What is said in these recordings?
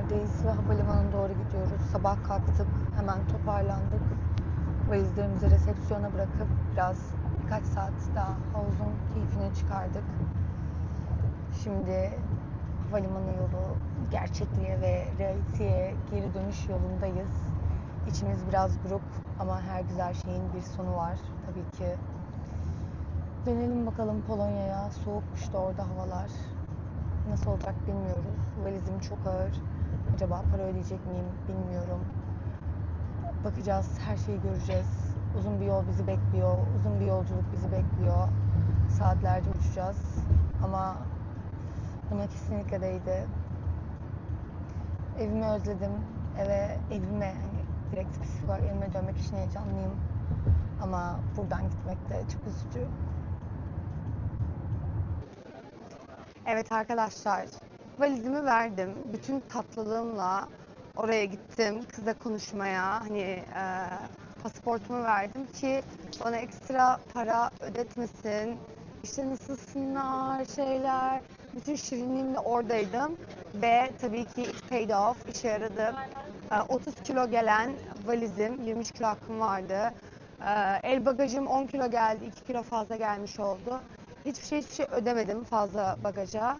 yerdeyiz ve havalimanına doğru gidiyoruz. Sabah kalktık, hemen toparlandık. Valizlerimizi resepsiyona bırakıp birkaç saat daha havuzun keyfini çıkardık. Şimdi havalimanı yolu, gerçekliğe ve realiteye geri dönüş yolundayız. İçimiz biraz buruk ama her güzel şeyin bir sonu var tabii ki. Dönelim bakalım Polonya'ya. Soğukmuş da orada havalar. Nasıl olacak bilmiyoruz. Valizim çok ağır. Acaba para ödeyecek miyim bilmiyorum. Bakacağız, her şeyi göreceğiz. Uzun bir yol bizi bekliyor. Uzun bir yolculuk bizi bekliyor. Saatlerce uçacağız. Ama buna kesinlikle değdi. Evimi özledim. Evime direkt spesifik olarak evime dönmek için heyecanlıyım. Ama buradan gitmek de çok üzücü. Evet arkadaşlar, valizimi verdim. Bütün tatlılığımla oraya gittim kızla konuşmaya. Pasaportumu verdim ki bana ekstra para ödetmesin. İşte nasılsınlar şeyler. Bütün şirinliğimle oradaydım. Ve tabii ki it paid off, işe yaradı. 30 kilo gelen valizim, 23 kilo hakkım vardı. El bagajım 10 kilo geldi, 2 kilo fazla gelmiş oldu. Hiçbir şey ödemedim fazla bagaja.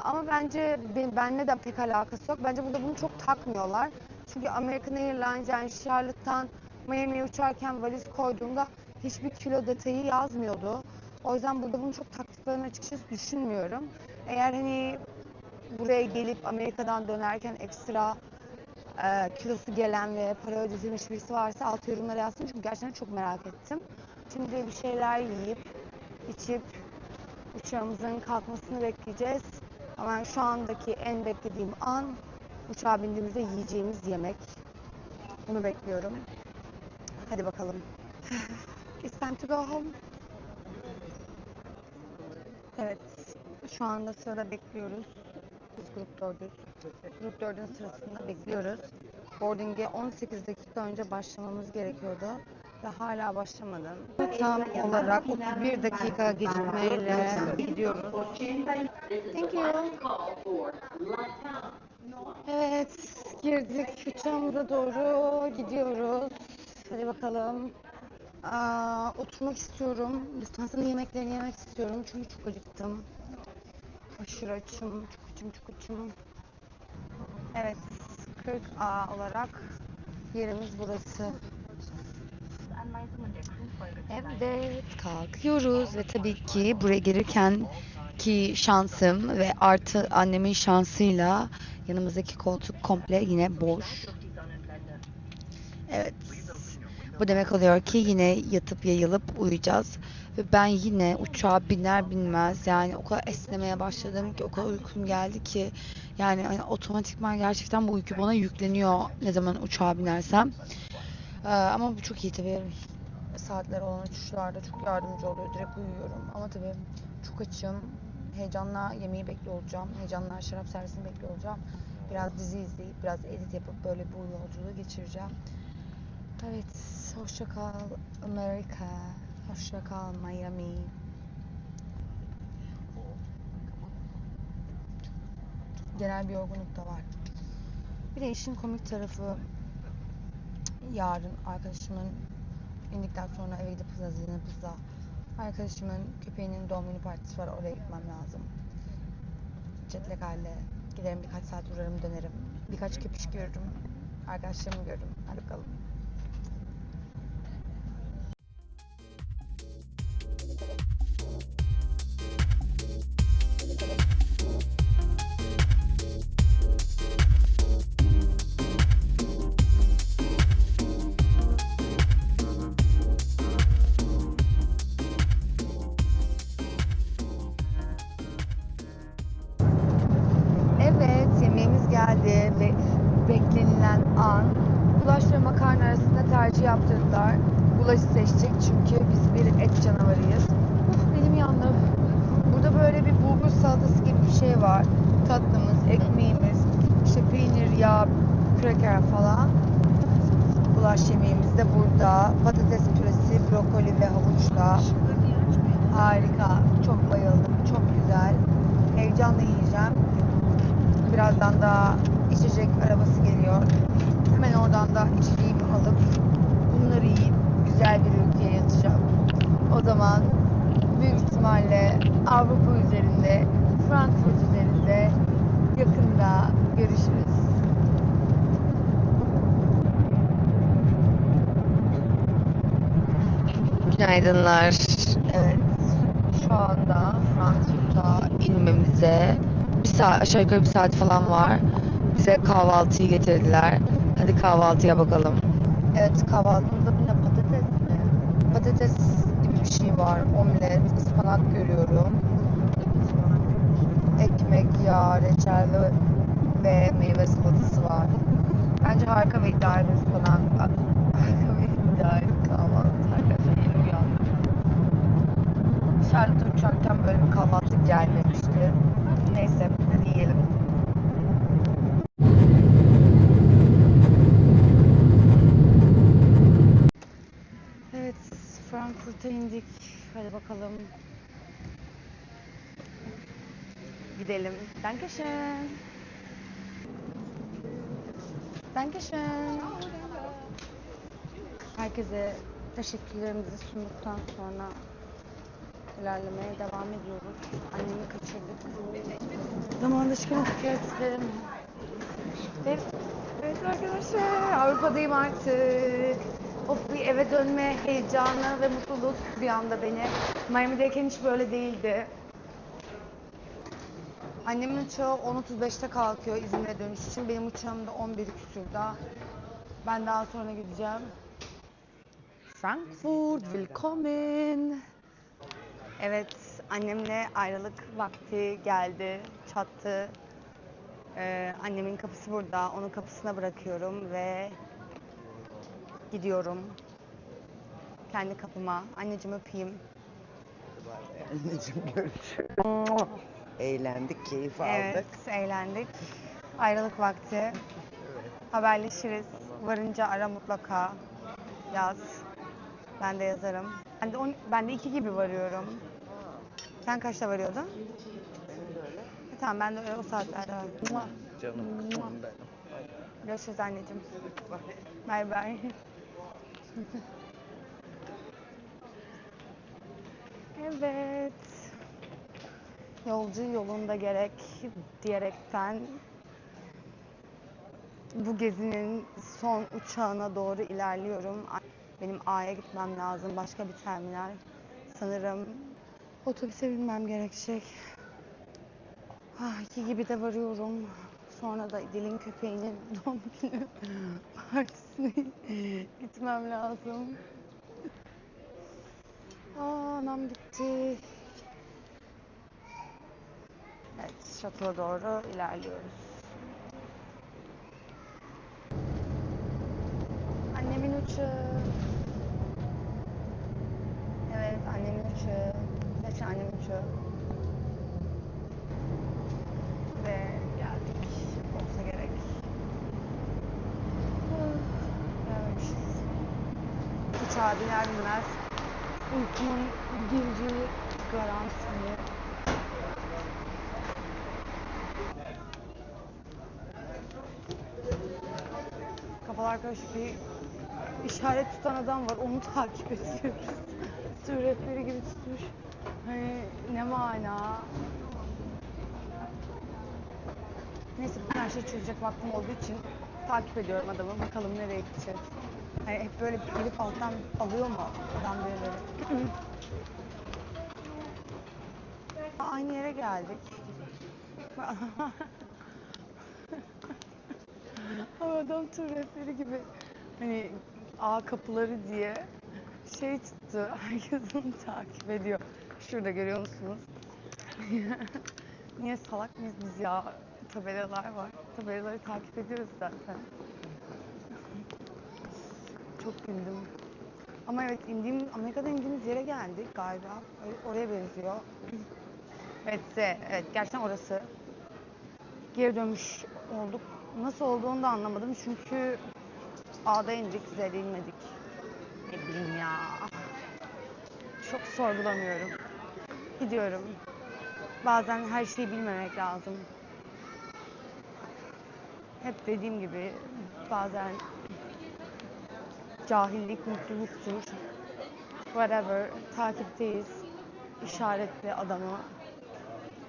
Ama bence benimle de pek alakası yok. Bence burada bunu çok takmıyorlar. Çünkü American Airlines, yani Charlotte'tan Miami'ye uçarken valiz koyduğumda hiçbir kilo detayı yazmıyordu. O yüzden burada bunu çok taktıklarını açıkçası düşünmüyorum. Eğer buraya gelip Amerika'dan dönerken ekstra kilosu gelen ve para ödetilmiş birisi varsa alt yorumlara yazsın, çünkü gerçekten çok merak ettim. Şimdi bir şeyler yiyip içip uçağımızın kalkmasını bekleyeceğiz. Ama şu andaki en beklediğim an uçağa bindiğimizde yiyeceğimiz yemek. Bunu bekliyorum. Hadi bakalım. It's time to go home. Evet. Şu anda sırada bekliyoruz. Biz grup 4'üz. Grup 4'ün sırasında bekliyoruz. Boarding'e 18 dakika önce başlamamız gerekiyordu. Ve hala başlamadım. Tam olarak 31 dakika gecikmeyle gidiyoruz. Thank you. Evet, girdik. Uçağımıza doğru gidiyoruz. Hadi bakalım. Oturmak istiyorum. Lufthansa'nın yemeklerini yemek istiyorum. Çünkü çok acıktım. Aşırı açım. Çok açım. Evet, 40A olarak yerimiz burası. Evet, kalkıyoruz ve tabii ki buraya gelirken ki şansım ve artı annemin şansıyla yanımızdaki koltuk komple yine boş. Evet, bu demek oluyor ki yine yatıp yayılıp uyuyacağız. Ve ben yine uçağa biner binmez yani o kadar esnemeye başladım ki, o kadar uykum geldi ki, yani otomatikman gerçekten bu uyku bana yükleniyor ne zaman uçağa binersem. Ama bu çok iyi tabii. Saatler olan uçuşlarda çok yardımcı oluyor. Direkt uyuyorum. Ama tabii çok açım. Heyecanla yemeği bekliyor olacağım. Heyecanla şarap servisini bekliyor olacağım. Biraz dizi izleyip, biraz edit yapıp böyle bu yolculuğu geçireceğim. Evet, hoşça kal Amerika. Hoşça kal Miami. Genel bir yorgunluk da var. Bir de işin komik tarafı, yarın arkadaşımın indikten sonra eve gidip pizza. Arkadaşımın köpeğinin doğum günü partisi var, oraya gitmem lazım. Jet lag halde giderim, birkaç saat uğrarım dönerim. Birkaç köpüş görürüm. Arkadaşlarımı görürüm. Hadi bakalım. Evet, yemeğimiz geldi ve beklenilen an. Gulaş ve makarna arasında tercih yaptırdılar. Gulaşı seçecek çünkü biz bir et canavarıyız. Benim yandı. Burada böyle bir bulgur salatası gibi bir şey var. Tatlımız, ekmeğimiz, işte peynir, yağ, kraker falan. Gulaş yemeğimiz de burada. Patates püresi, brokoli ve havuçla. Harika. Çok bayıldım. Çok güzel. Heyecanla yiyeceğim. Birazdan da içecek arabası geliyor. Hemen oradan da içeceğimi alıp bunları yiyip güzel bir ülkeye yatacağım. O zaman büyük ihtimalle Avrupa üzerinde, Frankfurt üzerinde yakında görüşürüz. Günaydınlar. Evet, şu anda Frankfurt'a inmemize aşağı yukarı bir saat falan var. Bize kahvaltıyı getirdiler. Hadi kahvaltıya bakalım. Evet, kahvaltımızda bu ne, patates mi? Patates gibi bir şey var. Omlet, ıspanak görüyorum. Ekmek, yağ, reçel ve meyve salatası var. Bence harika bir idare ıspanak. Harika bir idare kahvaltı. Arkadaşlar yeni uyandım. Dışarıda uçarken böyle bir kahvaltı gelmemişti. Neyse, hadi yiyelim. Evet, Frankfurt'a indik. Hadi bakalım. Gidelim. Dankeschön. Dankeschön. Herkese teşekkürlerimizi sunduktan sonra ilerlemeye devam ediyoruz. Annemi kaçırdık. Zamanında çıkamadık. Evet arkadaşlar, Avrupa'dayım artık. Of, bir eve dönme heyecanı ve mutluluk bir anda beni. Miami'deyken hiç böyle değildi. Annemin uçağı 10.35'te kalkıyor İzmir'e dönüş için. Benim uçağım da 11 küsurda. Ben daha sonra gideceğim. Frankfurt, willkommen. Evet, annemle ayrılık vakti geldi, çattı. Annemin kapısı burada, onun kapısına bırakıyorum ve gidiyorum kendi kapıma. Anneciğim, öpeyim. Anneciğim, görüşürüz. Eğlendik, keyif aldık. Evet, eğlendik. Ayrılık vakti. Evet. Haberleşiriz. Varınca ara mutlaka. Yaz. Ben de yazarım. Ben de 2 gibi varıyorum. Sen kaçta varıyordun? Benim de öyle. Tamam, ben de öyle o saatlerde varım. Canım kızım benim. Görüşürüz anneciğim. Bay bay. Evet. Yolcu yolunda gerek diyerekten bu gezinin son uçağına doğru ilerliyorum. Benim A'ya gitmem lazım. Başka bir terminal. Sanırım otobüse binmem gerekecek. 2 gibi de varıyorum. Sonra da Dilin köpeğinin doğum günü partisine gitmem lazım. Anam gitti. Evet, şatoya doğru ilerliyoruz. Annemin uçağı. Evet, annemin uçağı. Gerçi annemin uçağı. Ve geldik. Olsa gerek. Gelmişiz. Uçağa biner binmez uykumun gireceği garantili. Kafalar karışık, bir işaret tutan adam var, onu takip ediyoruz. Tur rehberi gibi tutmuş. Hani ne mana? Neyse, bütün her şeyi çözecek vaktim olduğu için takip ediyorum adamı. Bakalım nereye gideceğiz. Hani hep böyle gelip alttan alıyor mu adam birileri? Aynı yere geldik. Ama adam tur rehberi gibi hani A kapıları diye şey tuttu. Herkes onu takip ediyor. Şurada görüyor musunuz? Niye salak mıyız biz ya? Tabelalar var. Tabelaları takip ediyoruz zaten. Çok güldüm. Ama evet, Amerika'da indiğimiz yere geldik galiba. Oraya benziyor. Evet, gerçekten orası. Geri dönmüş olduk. Nasıl olduğunu da anlamadım çünkü A'da indik, Z'de inmedik. Ne bileyim ya. Çok sorgulamıyorum. Gidiyorum. Bazen her şeyi bilmemek lazım. hep dediğim gibi bazen cahillik mutluluktur. Whatever, takipteyiz. İşaretli adamı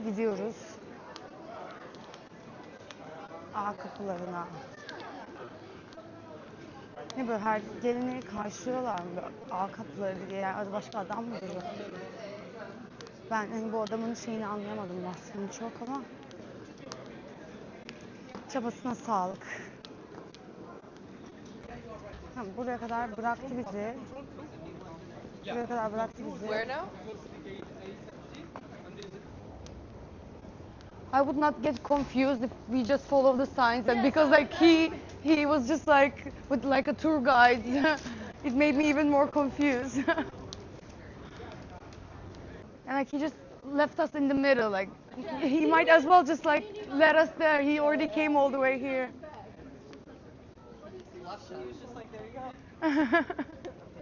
gidiyoruz. A kapılarına. Ne böyle her geleni karşılıyorlar mı böyle A kapıları diye, yani başka adam mı duruyor? Ben hani bu adamın şeyini anlayamadım, vasfını çok, ama çabasına sağlık. Tamam, buraya kadar bıraktı bizi. Buraya kadar bıraktı bizi. Where now? I would not get confused if we just follow the signs, and because like he was just like with like a tour guide. It made me even more confused. And like he just left us in the middle, like he might as well just like let us there. He already came all the way here.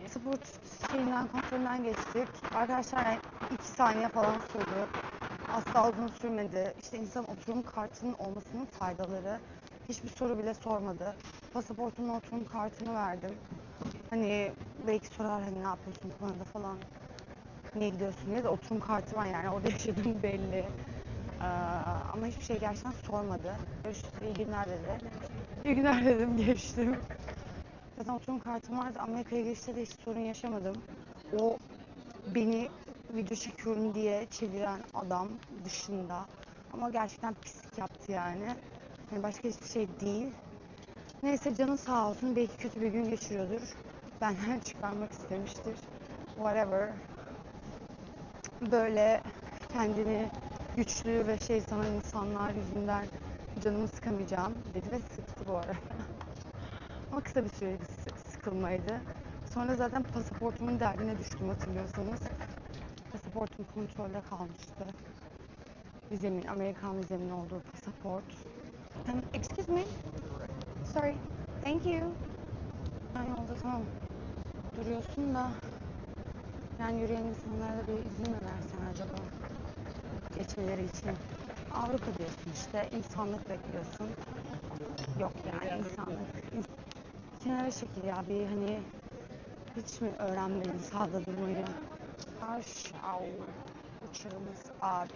Spor şeyinden, kontrolünden geçtik. Arkadaşlar yani 2 saniye falan sürdü. Asla uzun sürmedi. İşte insan oturum kartının olmasının faydaları. Hiçbir soru bile sormadı. Pasaportunun oturum kartını verdim. Hani belki sorar hani ne yapıyorsun Kanada falan. Niye gidiyorsun diye de oturum kartı var, yani orada yaşadığım belli. Ama hiçbir şey gerçekten sormadı. Görüşürüz, iyi günler dedi. İyi günler dedim, geçtim. Zaten oturum kartım vardı. Amerika'ya geçti de hiç sorun yaşamadım. O beni video çekiyorum diye çeviren adam dışında. Ama gerçekten pislik yaptı yani. Yani başka hiçbir şey değil. Neyse, canı sağ olsun. Belki kötü bir gün geçiriyordur. Benden çıkarmak istemiştir. Whatever. Böyle kendini güçlü ve şey sanan insanlar yüzünden canımı sıkamayacağım dedi ve sıktı bu arada. Ama kısa bir süre sıkılmaydı. Sonra zaten pasaportumun derdine düştüm, hatırlıyorsanız. Pasaportum kontrolde kalmıştı. Vizemin, Amerikan vizemin olduğu pasaport. Excuse me. Sorry. Thank you. Yani yolda tamam duruyorsun da, yani yürüyen insanlara da bir izin mi versen acaba? Geçmeleri için. Avrupa diyorsun işte, insanlık bekliyorsun. Yok yani insanlık. Kenara çekil ya, bir hani hiç mi öğrenmedin sağda durmayı? Aşağı uçurumuz A1.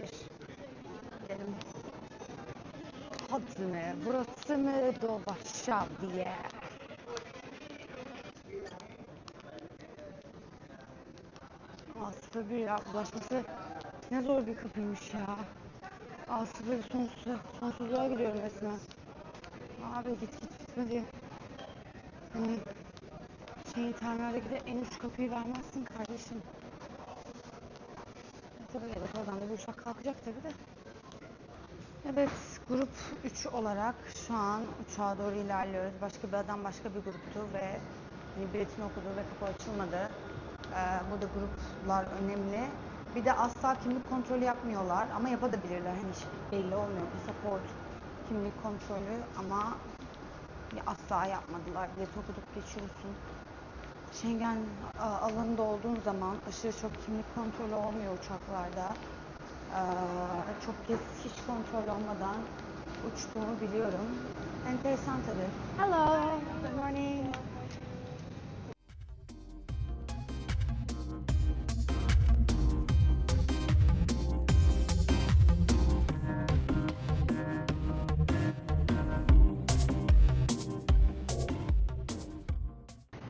Gidelim. Hadi mi? Burası mı? Do Warszawie. A01 ya, ulaşması ne zor bir kapıymış ya. A01 sonsuzluğa gidiyorum resmen. Abi git bitmedi. Hani terminaldeki de en üst kapıyı vermezsin kardeşim. Tabii ya da oradan da bir uçak kalkacak tabii de. Evet, grup 3 olarak şu an uçağa doğru ilerliyoruz. Başka bir adam başka bir gruptu ve biletini okudu ve kapı açılmadı. Burada gruplar önemli. Bir de asla kimlik kontrolü yapmıyorlar ama yapabilirler. Hani hiç belli olmuyor. Pasaport, kimlik kontrolü, ama asla yapmadılar. Bilet okuduk geçiyorsun. Schengen alanında olduğun zaman aşırı çok kimlik kontrolü olmuyor uçaklarda. Çok kez hiç kontrol olmadan uçtuğumu biliyorum. Enteresan tabii. Hello, good morning.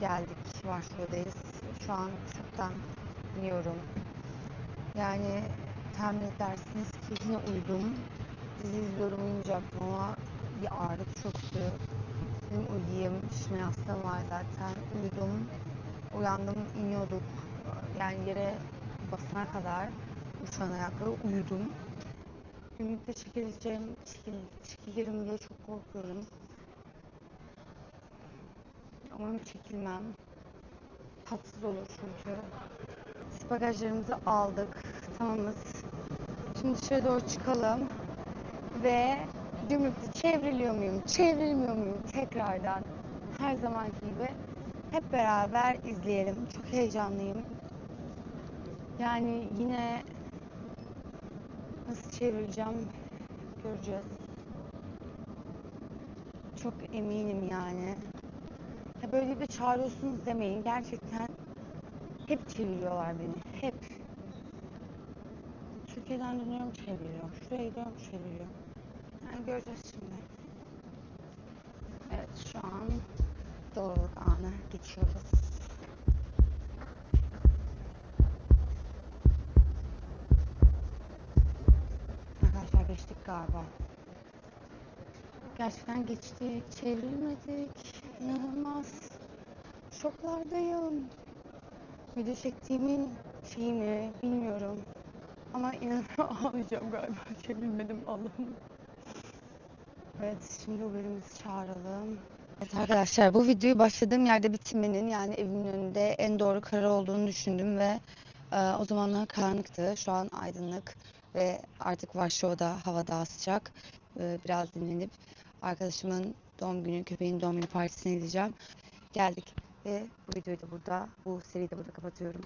Geldik, Varşova'dayız. Şu an uçaktan iniyorum. Yani tahmin edersiniz ki yine uyudum. Dizi izliyorum, uyumayacaktım ama bir ağrı çöktü. Dedim uyuyayım, üstüme yastığım var zaten. Uyudum, uyandım, iniyorduk. Yani yere basana kadar uçan ayakları uyudum. Günlükte çekilirim diye çok korkuyorum. Umarım çekilmem. Tatsız olur çünkü. Biz bagajlarımızı aldık. Tamamız. Şimdi dışarı doğru çıkalım. Ve gümrükte çevriliyor muyum, çevrilmiyor muyum tekrardan her zamanki gibi hep beraber izleyelim. Çok heyecanlıyım. Yani yine nasıl çevireceğim göreceğiz. çok eminim yani. Ya böyle de çağırıyorsunuz demeyin. Gerçekten hep çeviriyorlar beni. Hep. Türkiye'den dönüyorum çeviriyor. Şuraya gidiyorum çeviriyor. Yani göreceğiz şimdi. Evet şu an doğruluk anı geçiyoruz. Arkadaşlar geçtik galiba. Gerçekten geçtik. Çevrilmedik. İnanılmaz. Şoklardayım. Video çektiğimin şeyi mi bilmiyorum. Ama inanılmaz ağlayacağım galiba. Çevrilmedim Allah'ım. Evet şimdi Uber'imizi çağıralım. Evet arkadaşlar bu videoyu başladığım yerde bitirmenin yani evimin önünde en doğru karar olduğunu düşündüm ve o zamanlar karanlıktı. Şu an aydınlık ve artık Varşova'da hava daha sıcak. Biraz dinlenip arkadaşımın doğum günü, köpeğin doğum günü partisine gideceğim. Geldik ve bu videoyu da burada, bu seriyi de burada kapatıyorum.